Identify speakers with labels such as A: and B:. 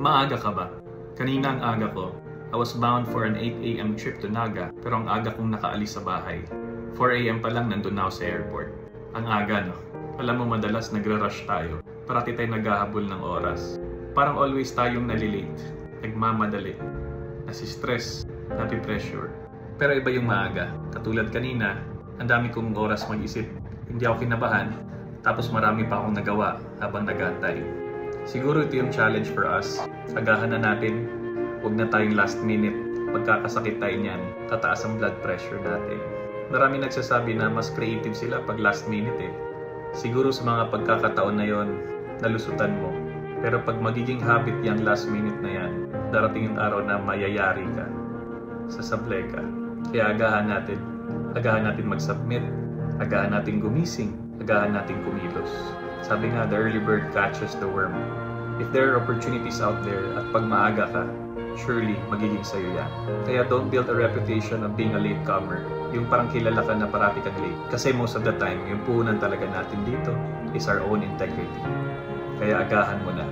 A: Maaga ka ba? Kanina ang aga ko. I was bound for an 8 AM trip to Naga, pero ang aga kong nakaalis sa bahay. 4 AM pa lang nandun na ako sa airport. Ang aga, no? Alam mo, madalas nagra-rush tayo. Parati tayo naghahabol ng oras. Parang always tayong nalilate, nagmamadali, nasistress, napipressure. Pero iba yung maaga. Katulad kanina, ang dami kong oras mag-isip. Hindi ako kinabahan, tapos marami pa akong nagawa habang nag-aantay. Siguro ito yung challenge for us. Agahan na natin, huwag na tayong last minute. Pagkakasakit tayo niyan, tataas ang blood pressure natin. Marami nagsasabi na mas creative sila pag last minute eh. Siguro sa mga pagkakataon na yon, nalusutan mo. Pero pag magiging habit yung last minute na yan, darating yung araw na mayayari ka. Sasablay ka. Kaya agahan natin mag-submit, agahan natin gumising, agahan natin kumilos. Sabi nga, the early bird catches the worm. If there are opportunities out there at pag maaga ka, surely magiging sa'yo yan. Kaya don't build a reputation of being a latecomer. Yung parang kilala ka na parati kang late. Kasi most of the time, yung puhunan talaga natin dito is our own integrity. Kaya agahan mo na.